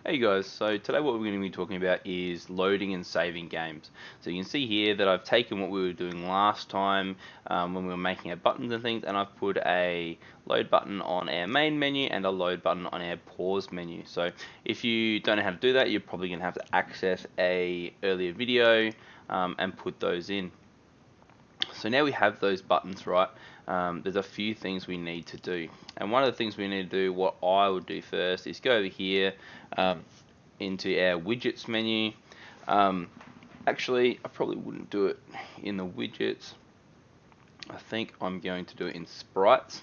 Hey guys, so today what we're going to be talking about is loading and saving games. So you can see here that I've taken what we were doing last time when we were making our buttons and things, and I've put a load button on our main menu and a load button on our pause menu. So if you don't know how to do that, you're probably going to have to access a earlier video and put those in. So now we have those buttons, right? There's a few things we need to do. And one of the things we need to do, what I would do first, is go over here into our widgets menu. Actually, I probably wouldn't do it in the widgets. I think I'm going to do it in sprites.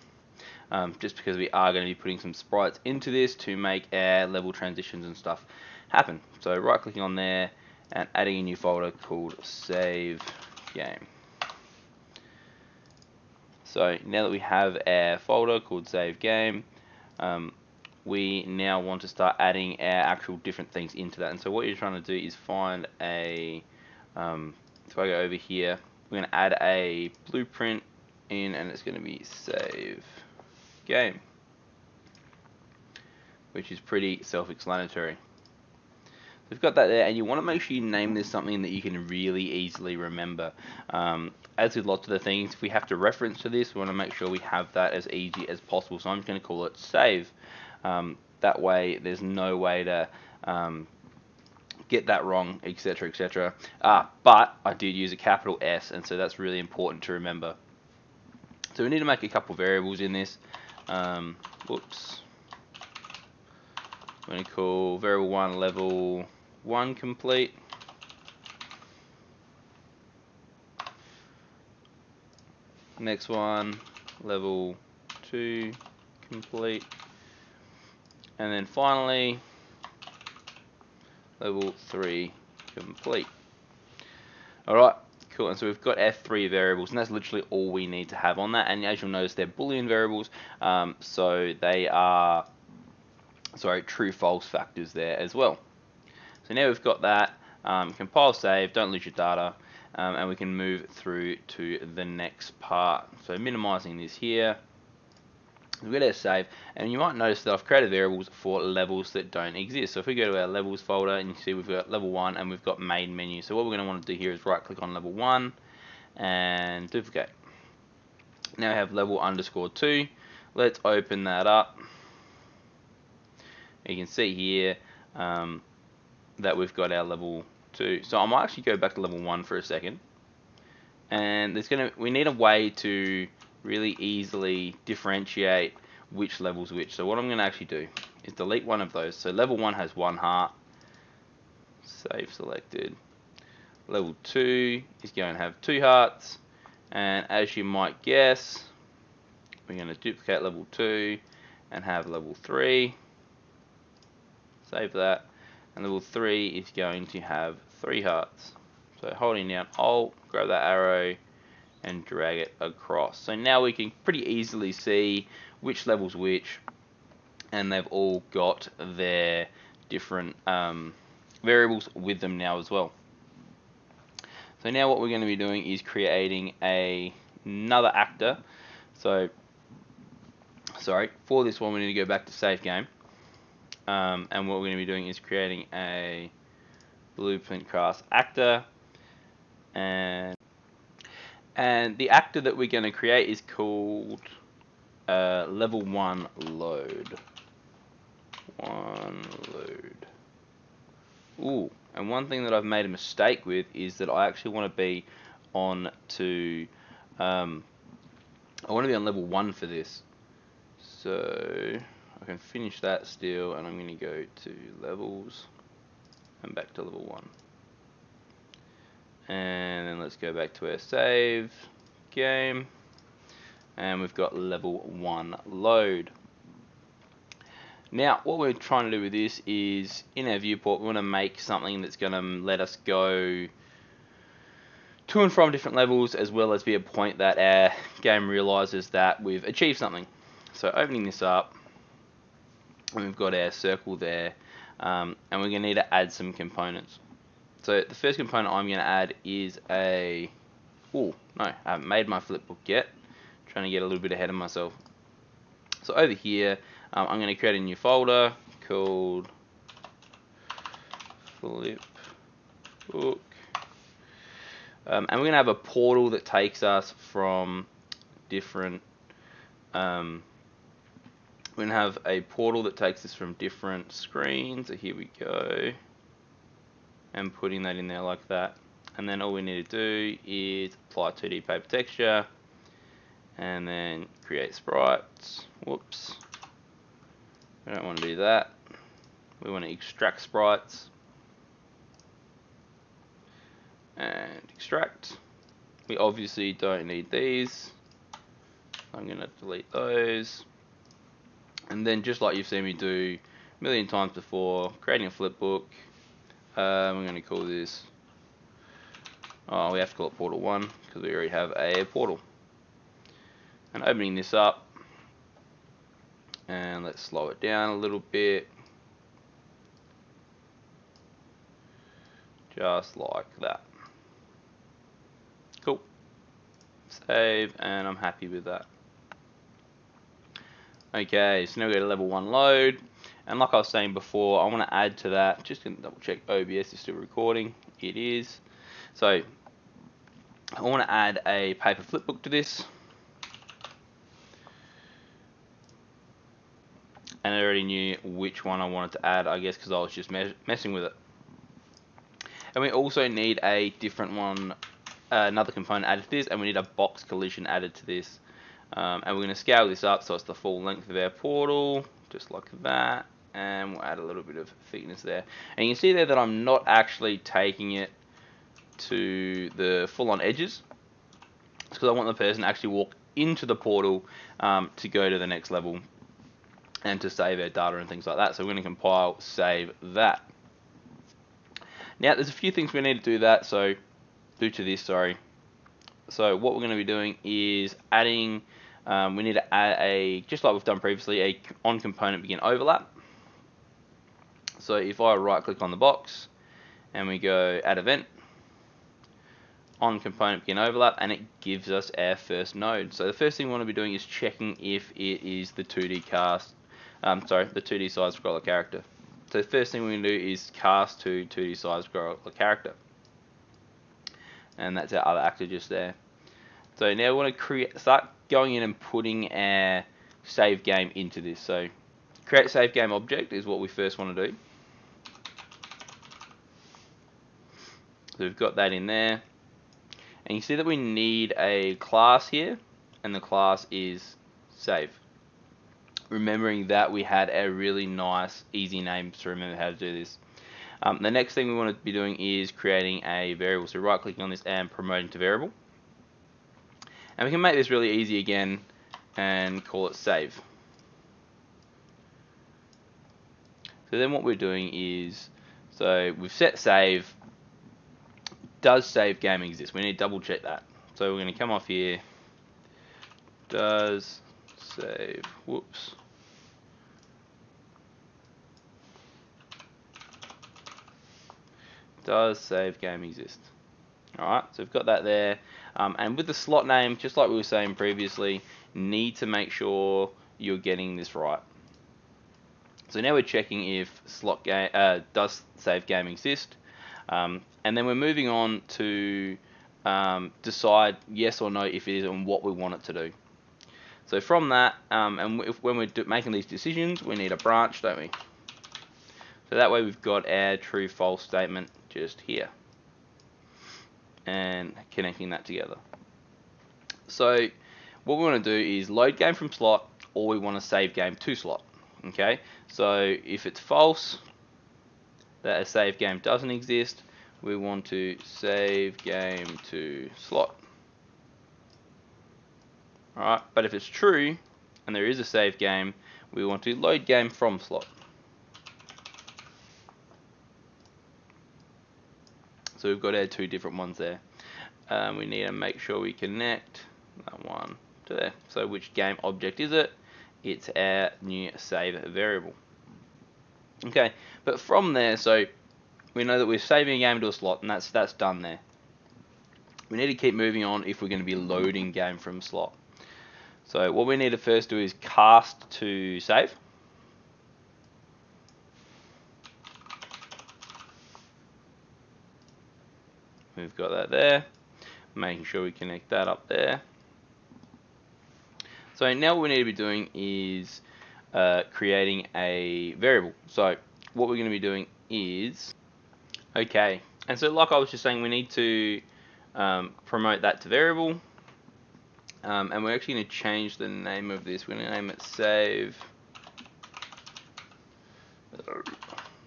Just because we are going to be putting some sprites into this to make our level transitions and stuff happen. So right clicking on there and adding a new folder called save game. So now that we have our folder called save game, we now want to start adding our actual different things into that. And so what you're trying to do is find a, if I go over here, we're going to add a blueprint in, and it's going to be save game, which is pretty self-explanatory. We've got that there, and you want to make sure you name this something that you can really easily remember. As with lots of the things, if we have to reference to this, we want to make sure we have that as easy as possible. So I'm just going to call it save. That way, there's no way to get that wrong, etc., etc. But I did use a capital S, and so that's really important to remember. So we need to make a couple variables in this. Whoops. I'm going to call variable 1 level 1 complete. Next one, level 2 complete. And then finally, level 3 complete. Alright, cool. And so we've got our 3 variables, and that's literally all we need to have on that. And as you'll notice, they're Boolean variables, so they are true-false factors there as well. So now we've got that, compile, save, don't lose your data, and we can move through to the next part. So minimizing this here, we've got our save, and you might notice that I've created variables for levels that don't exist. So if we go to our levels folder, and you see we've got level 1 and we've got main menu. So what we're going to want to do here is right click on level 1 and duplicate. Now we have level underscore 2. Let's open that up. You can see here that we've got our level 2. So I might actually go back to level 1 for a second. And we need a way to really easily differentiate which level's which. So what I'm going to actually do is delete one of those. So level 1 has 1 heart. Save selected. Level 2 is going to have 2 hearts. And as you might guess, we're going to duplicate level 2 and have level 3. Save that. And level 3 is going to have 3 hearts. So holding down Alt, grab that arrow and drag it across. So now we can pretty easily see which level's which, and they've all got their different variables with them now as well. So now what we're going to be doing is creating another actor. So, for this one we need to go back to save game. And what we're going to be doing is creating a blueprint class actor, and the actor that we're going to create is called level 1 load. Ooh, and one thing that I've made a mistake with is that I actually want to be on to I want to be on level 1 for this. So I can finish that still, and I'm going to go to levels and back to level 1. And then let's go back to our save game, and we've got level 1 load. Now what we're trying to do with this is, in our viewport, we want to make something that's going to let us go to and from different levels, as well as be a point that our game realizes that we've achieved something. So opening this up, and we've got our circle there, and we're going to need to add some components. So the first component I'm going to add is I haven't made my flipbook yet. Trying to get a little bit ahead of myself. So over here, I'm going to create a new folder called flip book. And we're going to have a portal that takes us from different we're going to have a portal that takes us from different screens. So here we go. And putting that in there like that. And then all we need to do is apply 2D paper texture. And then create sprites. Whoops. We don't want to do that. We want to extract sprites. And extract. We obviously don't need these. I'm going to delete those. And then just like you've seen me do a million times before, creating a flipbook. We're going to call this, we have to call it portal 1 because we already have a portal. And opening this up, and let's slow it down a little bit. Just like that. Cool. Save, and I'm happy with that. Okay, so now we go to level 1 load. And like I was saying before, I want to add to that, just going to double check OBS is still recording. It is. So I want to add a paper flipbook to this. And I already knew which one I wanted to add, I guess, because I was just messing with it. And we also need a different one, another component added to this, and we need a box collision added to this. And we're going to scale this up so it's the full length of our portal, just like that. And we'll add a little bit of thickness there. And you can see there that I'm not actually taking it to the full-on edges. It's because I want the person to actually walk into the portal to go to the next level and to save our data and things like that. So we're going to compile, save that. Now there's a few things we need to do that, so do to this, sorry. So what we're going to be doing is adding, we need to add a, just like we've done previously, a on component begin overlap. So if I right click on the box and we go add event, on component begin overlap, and it gives us our first node. So the first thing we want to be doing is checking if it is the 2D cast, the 2D side scroller character. So the first thing we're going to do is cast to 2D side scroller character. And that's our other actor just there. So now we want to start going in and putting our save game into this. So create save game object is what we first want to do. So we've got that in there. And you see that we need a class here, and the class is save. Remembering that we had a really nice, easy name to remember how to do this. The next thing we want to be doing is creating a variable. So right clicking on this and promoting to variable. And we can make this really easy again and call it save. So then what we're doing is, so we've set save. Does save game exist? We need to double check that. So we're going to come off here. Does save, whoops. Does save game exist? Alright, so we've got that there. And with the slot name, just like we were saying previously, need to make sure you're getting this right. So now we're checking if slot game does save game exist. And then we're moving on to decide yes or no if it is and what we want it to do. So from that, and when we're making these decisions, we need a branch, don't we? So that way we've got our true false statement just here. And connecting that together. So what we want to do is load game from slot, or we want to save game to slot. Okay, so if it's false, that a save game doesn't exist, we want to save game to slot. Alright, but if it's true, and there is a save game, we want to load game from slot. So we've got our two different ones there. We need to make sure we connect that one to there. So which game object is it? It's our new save variable. Okay, but from there, so we know that we're saving a game to a slot, and that's done there. We need to keep moving on if we're going to be loading game from slot. So what we need to first do is cast to save. We've got that there. Making sure we connect that up there. So now what we need to be doing is creating a variable. So what we're going to be doing is, okay, and so like I was just saying, we need to promote that to variable, and we're actually going to change the name of this. We're going to name it save.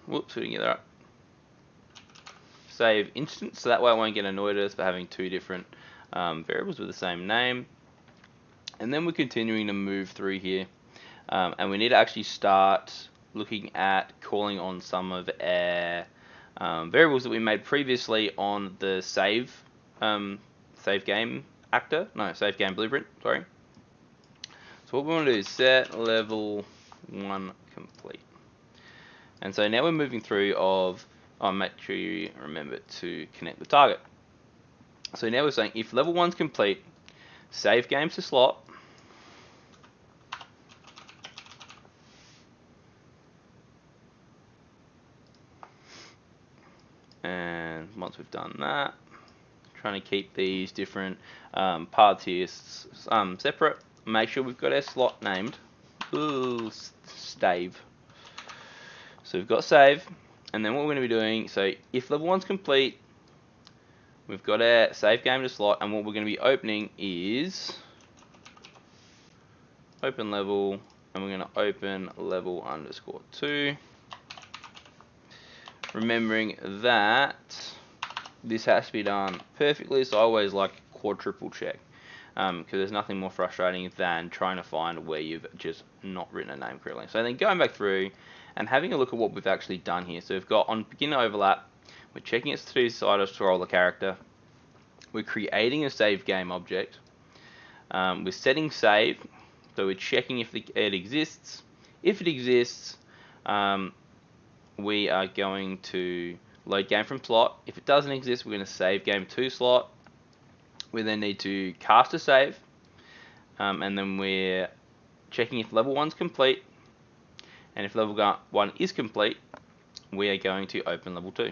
Whoops, we didn't get that right. Save instance, so that way I won't get annoyed at us for having two different variables with the same name. And then we're continuing to move through here, and we need to actually start looking at calling on some of our variables that we made previously on the save game actor, no, save game blueprint, sorry. So what we want to do is set level 1 complete. And so now we're moving through of, make sure you remember to connect the target. So now we're saying if level 1's complete, save game to slot, and once we've done that, trying to keep these different paths here separate. Make sure we've got our slot named. Ooh, stave. So we've got save, and then what we're going to be doing, so if level 1's complete, we've got our save game to slot, and what we're going to be opening is open level, and we're going to open level underscore 2. Remembering that this has to be done perfectly, so I always like quadruple check, because there's nothing more frustrating than trying to find where you've just not written a name correctly. So then going back through and having a look at what we've actually done here. So we've got on begin overlap, we're checking its two-sided scroll the character, we're creating a save game object, we're setting save, so we're checking if it exists. If it exists, we are going to load game from slot. If it doesn't exist, we're going to save game to slot. We then need to cast a save, and then we're checking if level 1's complete, and if level 1 is complete, we are going to open level 2.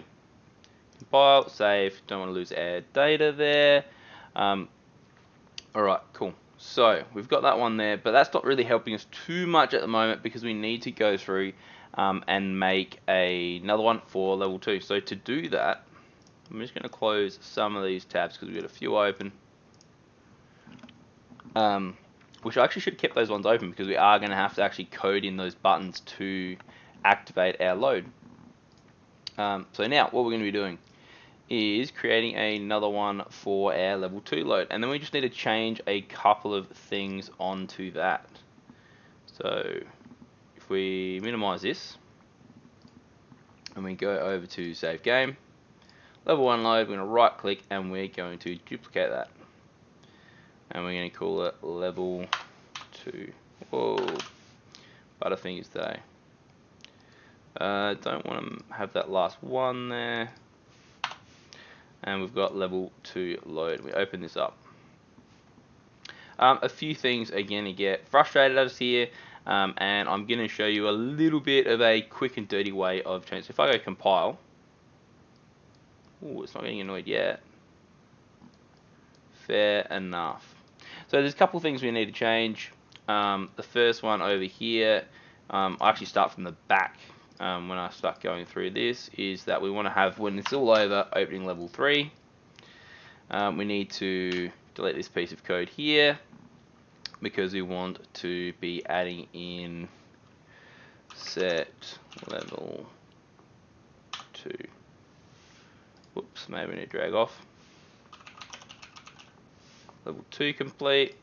Compile, save, don't want to lose our data there. Alright, cool. So we've got that one there, but that's not really helping us too much at the moment because we need to go through and make another one for level 2. So to do that, I'm just going to close some of these tabs because we've got a few open. Which I actually should have kept those ones open because we are going to have to actually code in those buttons to activate our load. So now what we're going to be doing is creating another one for our level 2 load, and then we just need to change a couple of things onto that. So if we minimize this and we go over to save game, level 1 load, we're going to right click and we're going to duplicate that, and we're going to call it level 2. Whoa, butterfingers today. Don't want to have that last one there. And we've got level 2 load. We open this up. A few things again to get frustrated at us here, and I'm going to show you a little bit of a quick and dirty way of changing. So if I go compile, ooh, it's not getting annoyed yet. Fair enough. So there's a couple of things we need to change. The first one over here, I actually start from the back. When I start going through this, is that we want to have, when it's all over, opening level 3. We need to delete this piece of code here because we want to be adding in set level 2. Whoops, maybe we need to drag off. Level 2 complete,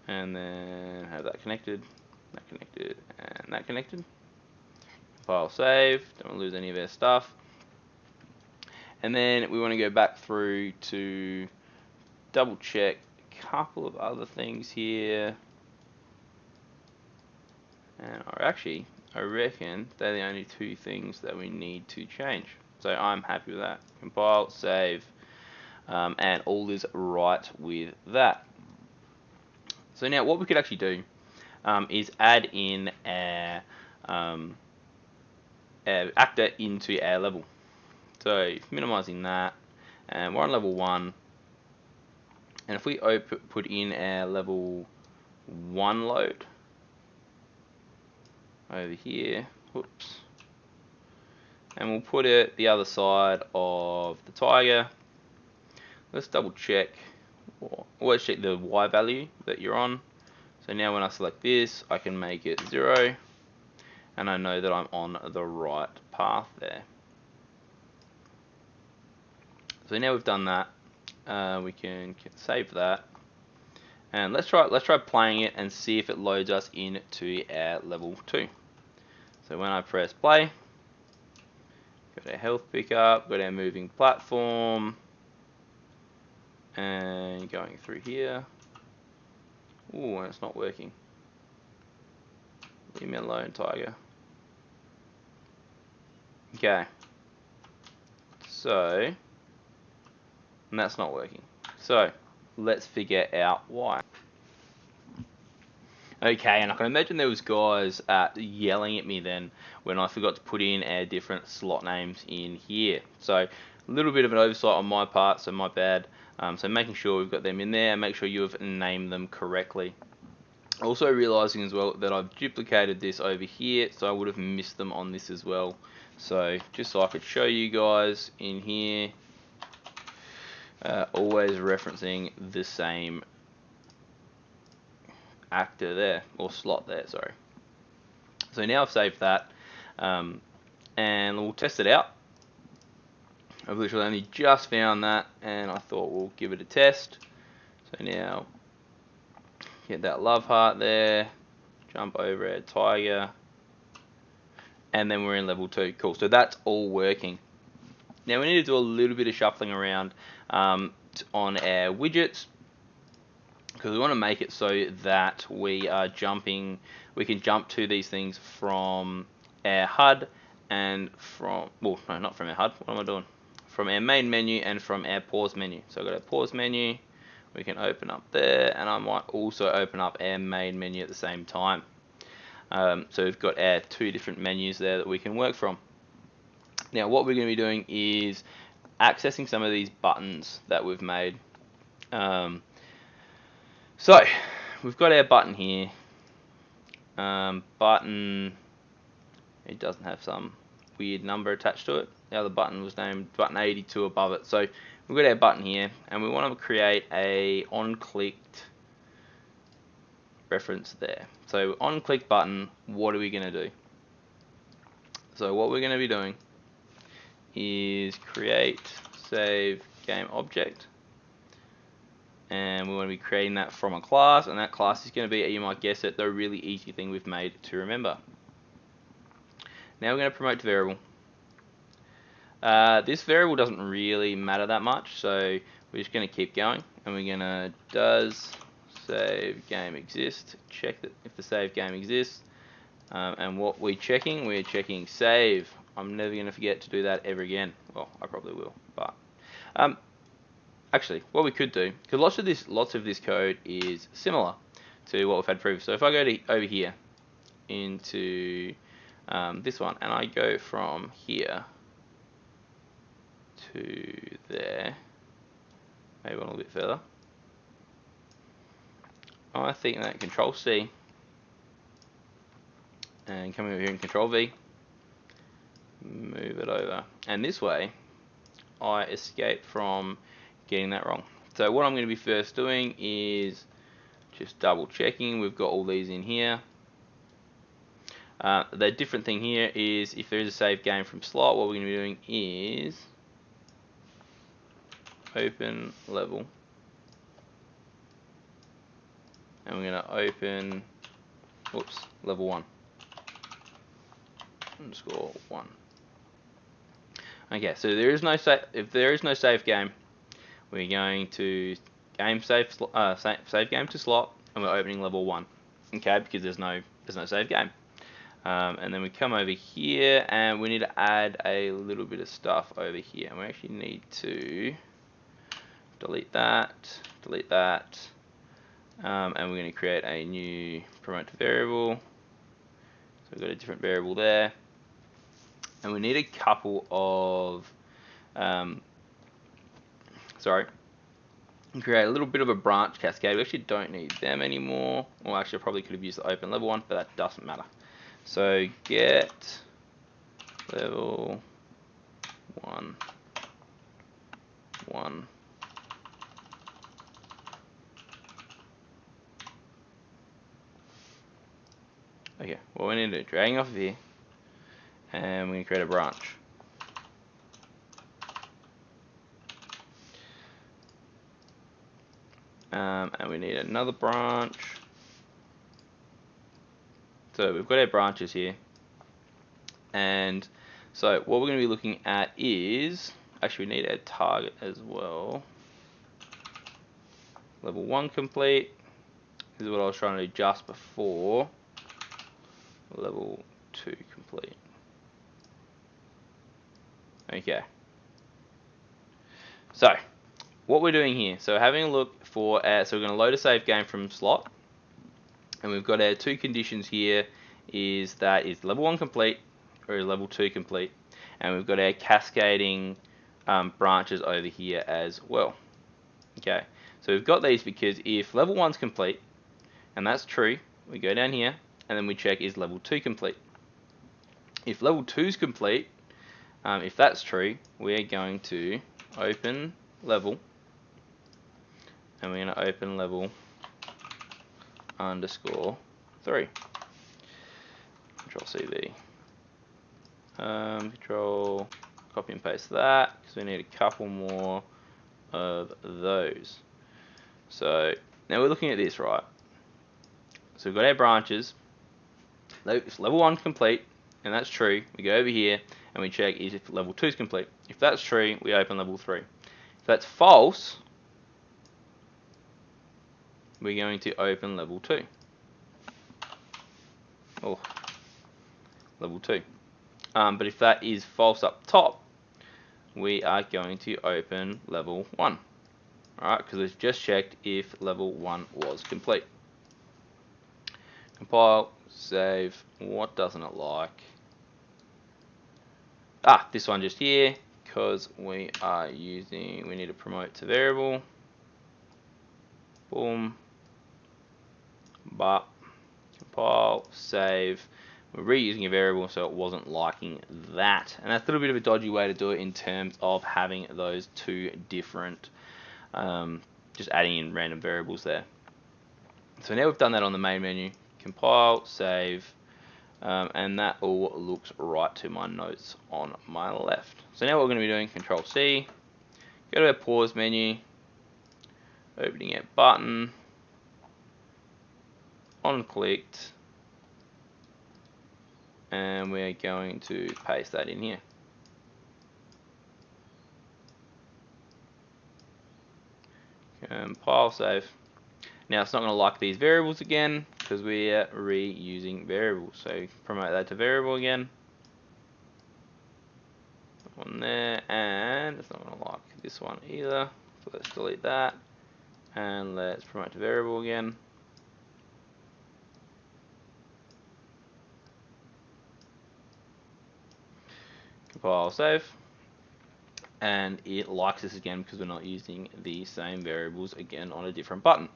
and then have that connected, and that connected. Compile, save, don't want to lose any of our stuff. And then we want to go back through to double check a couple of other things here. And I reckon they're the only two things that we need to change. So I'm happy with that. Compile, save, and all is right with that. So now what we could actually do is add in our actor into our level. So minimizing that, and we're on level 1. And if we put in our level 1 load over here, whoops, and we'll put it the other side of the tiger. Let's double check. Always check the Y value that you're on. So now when I select this, I can make it 0, and I know that I'm on the right path there. So now we've done that, we can save that, and let's try playing it and see if it loads us into our level 2. So when I press play, got our health pickup, got our moving platform, and going through here. Ooh, and it's not working. Leave me alone, tiger. Okay. So, and that's not working. So, let's figure out why. Okay, and I can imagine there was guys yelling at me then when I forgot to put in our different slot names in here. So, a little bit of an oversight on my part, so my bad. So making sure we've got them in there, and make sure you've named them correctly. Also realizing as well that I've duplicated this over here, so I would have missed them on this as well. So just so I could show you guys in here, always referencing the same actor there, or slot there, sorry. So now I've saved that, and we'll test it out. I've literally only just found that, and I thought we'll give it a test. So now, get that love heart there, jump over our tiger, and then we're in level 2. Cool, so that's all working. Now we need to do a little bit of shuffling around on our widgets, because we want to make it so that we are jumping, we can jump to these things from our HUD and from, well, no, not from our HUD, what am I doing? From our main menu and from our pause menu. So I've got our pause menu, we can open up there, and I might also open up our main menu at the same time. So we've got our 2 different menus there that we can work from. Now what we're going to be doing is accessing some of these buttons that we've made. So we've got our button here. Button, it doesn't have some weird number attached to it. The other button was named button 82 above it. So we've got our button here, and we want to create a on-clicked reference there. So on-click button, what are we going to do? So what we're going to be doing is create save game object, and we want to be creating that from a class, and that class is going to be, you might guess it, the really easy thing we've made to remember. Now we're going to promote to variable. This variable doesn't really matter that much, so we're just going to keep going, and we're going to does save game exist, check that if the save game exists, and what we're checking save. I'm never going to forget to do that ever again. Well, I probably will, but actually, what we could do, because lots of this code is similar to what we've had previously. So if I go to over here into this one, and I go from here to there, maybe a little bit further, I think that Control C and come over here and Control V, move it over, and this way I escape from getting that wrong. So what I'm going to be first doing is just double checking we've got all these in here. The different thing here is if there is a save game from slot, what we're going to be doing is open level, and we're going to open, oops, level 1 underscore 1. Okay, so there is no if there is no save game, we're going to save game to slot, and we're opening level 1. Okay, because there's no save game. And then we come over here, and we need to add a little bit of stuff over here. And we actually need to delete that, and we're going to create a new promote to variable. So we've got a different variable there, and we need a couple of sorry, create a little bit of a branch cascade. We actually don't need them anymore. Well, actually, I probably could have used the open level one, but that doesn't matter. So get level 1, 1. Okay, what we need to do, dragging off of here, and we're going to create a branch. And we need another branch. So we've got our branches here. And so what we're going to be looking at is, actually we need a target as well. Level 1 complete. This is what I was trying to do just before. Level 2 complete. Okay. So, what we're doing here, so having a look for, so we're going to load a save game from slot. And we've got our two conditions here, is that is level 1 complete, or level 2 complete. And we've got our cascading branches over here as well. Okay, so we've got these because if level 1's complete, and that's true, we go down here, and then we check is level 2 complete. If level 2's complete, if that's true, we're going to open level, and we're going to open level underscore 3. Control CV. Control copy and paste that, because we need a couple more of those. So now we're looking at this, right? So we've got our branches. It's level 1 complete, and that's true. We go over here and we check is if level 2 is complete. If that's true, we open level 3. If that's false, we're going to open level 2. Oh, level 2. But if that is false up top, we are going to open level 1. Alright, because we've just checked if level 1 was complete. Compile, save. What doesn't it like? This one just here, because we need to promote to variable. Boom. But compile, save. We're reusing a variable, so it wasn't liking that. And that's a little bit of a dodgy way to do it in terms of having those two different, just adding in random variables there. So now we've done that on the main menu. Compile, save, and that all looks right to my notes on my left. So now what we're going to be doing, Control C, go to our pause menu, opening our button, on clicked, and we're going to paste that in here. Compile, save. Now it's not going to like these variables again because we're reusing variables. So promote that to variable again. On there, and it's not going to like this one either. So let's delete that, and let's promote to variable again. Compile, save, and it likes this again because we're not using the same variables again on a different button.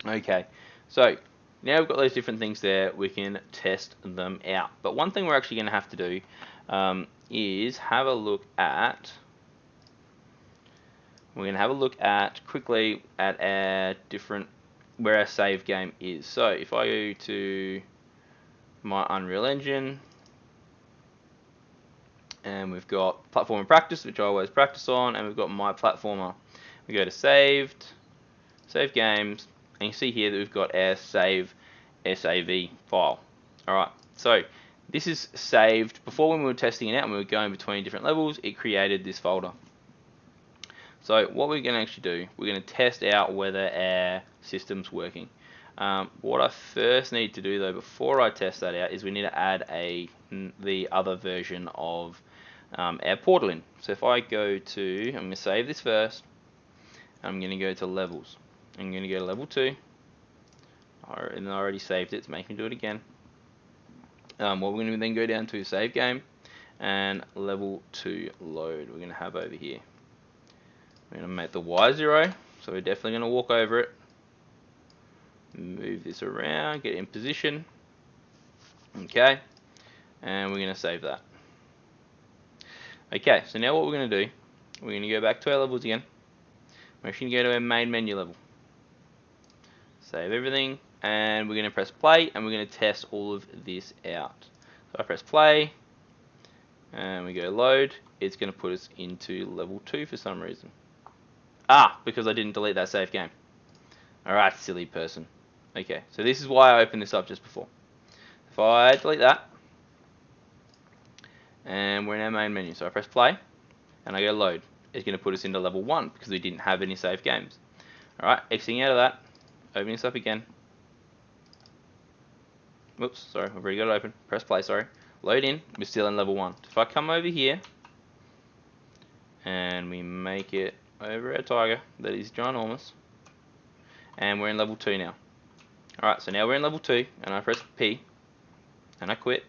Okay, so now we've got those different things there, we can test them out. But one thing we're actually going to have to do is have a look at, quickly at our different, where our save game is. So if I go to my Unreal Engine, and we've got platform and practice, which I always practice on, and we've got my platformer. We go to saved, save games, and you see here that we've got our save SAV file. Alright, so this is saved. Before when we were testing it out and we were going between different levels, it created this folder. So what we're going to actually do, we're going to test out whether our system's working. What I first need to do though, before I test that out, is we need to add the other version of our portal in. So if I go to, I'm going to save this first, I'm going to go to levels. I'm going to go to level 2, and I already saved it, so make me do it again. What we're going to then go down to save game, and level 2 load we're going to have over here. We're going to make the Y 0, so we're definitely going to walk over it. Move this around, get it in position. Okay, and we're going to save that. Okay, so now what we're going to do, we're going to go back to our levels again. We're actually going to go to our main menu level. Save everything, and we're going to press play, and we're going to test all of this out. So I press play, and we go load. It's going to put us into level 2 for some reason. Because I didn't delete that save game. Alright, silly person. Okay, so this is why I opened this up just before. If I delete that, and we're in our main menu, so I press play, and I go load, it's going to put us into level 1 because we didn't have any save games. Alright, exiting out of that, opening this up again. Whoops, sorry, I've already got it open. Press play, sorry. Load in, we're still in level 1. If I come over here, and we make it over our tiger, that is ginormous, and we're in level 2 now. Alright, so now we're in level 2, and I press P, and I quit.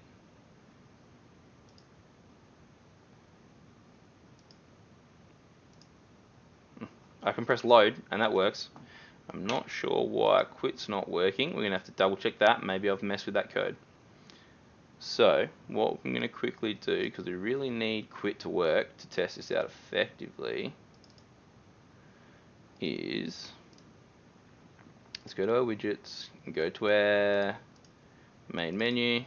I can press load, and that works. I'm not sure why quit's not working. We're going to have to double check that. Maybe I've messed with that code. So, what I'm going to quickly do, because we really need quit to work to test this out effectively, is let's go to our widgets, and go to our main menu,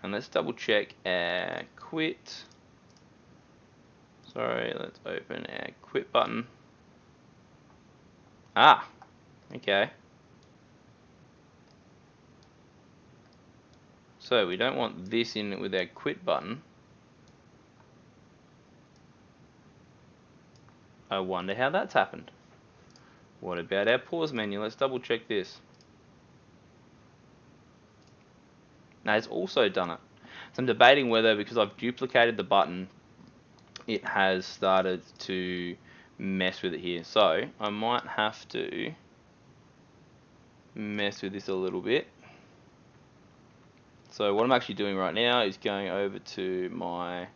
and let's double check our quit. Sorry, let's open our quit button. Okay. So we don't want this in with our quit button. I wonder how that's happened. What about our pause menu? Let's double check this. Now it's also done it. So I'm debating whether, because I've duplicated the button, it has started to mess with it here. So I might have to mess with this a little bit. So what I'm actually doing right now is going over to my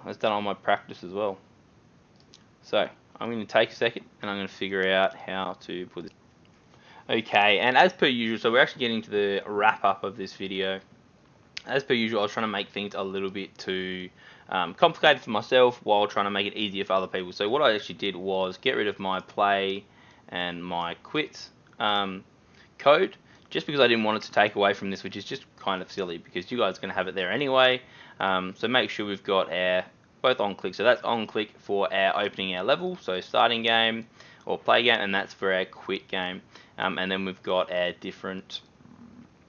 it's done on my practice as well. So I'm going to take a second and I'm going to figure out how to put this. Okay, and as per usual, so we're actually getting to the wrap up of this video. As per usual, I was trying to make things a little bit too complicated for myself while trying to make it easier for other people. So what I actually did was get rid of my play and my quit code, just because I didn't want it to take away from this, which is just kind of silly because you guys are going to have it there anyway. So make sure we've got our both on click. So that's on click for our opening our level, so starting game or play game, and that's for our quit game. And then we've got our different,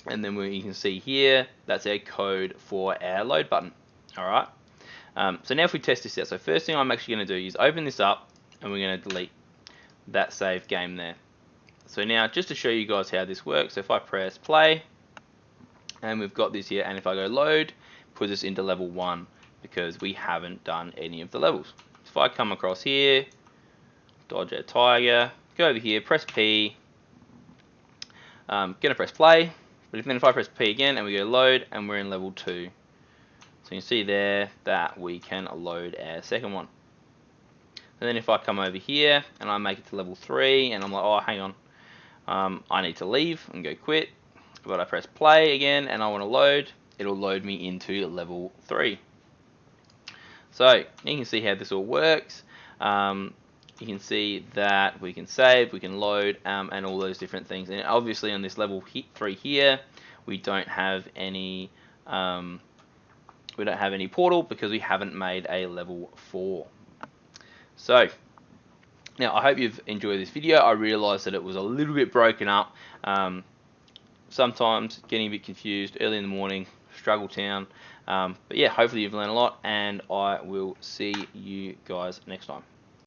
and then you can see here, that's our code for our load button. Alright, so now if we test this out, so first thing I'm actually going to do is open this up, and we're going to delete that save game there. So now, just to show you guys how this works, so if I press play, and we've got this here, and if I go load, puts us into level 1, because we haven't done any of the levels. If I come across here, dodge our tiger, go over here, press P, gonna press play, but then if I press P again and we go load, and we're in level 2. So you can see there that we can load our second one. And then if I come over here and I make it to level 3, and I'm like, oh, hang on, I need to leave and go quit, but I press play again and I want to load, it'll load me into level 3. So you can see how this all works. You can see that we can save, we can load, and all those different things. And obviously on this level 3 here, we don't have any portal because we haven't made a level 4. So now I hope you've enjoyed this video. I realised that it was a little bit broken up. Sometimes getting a bit confused early in the morning, struggle town. But yeah, hopefully you've learned a lot, and I will see you guys next time.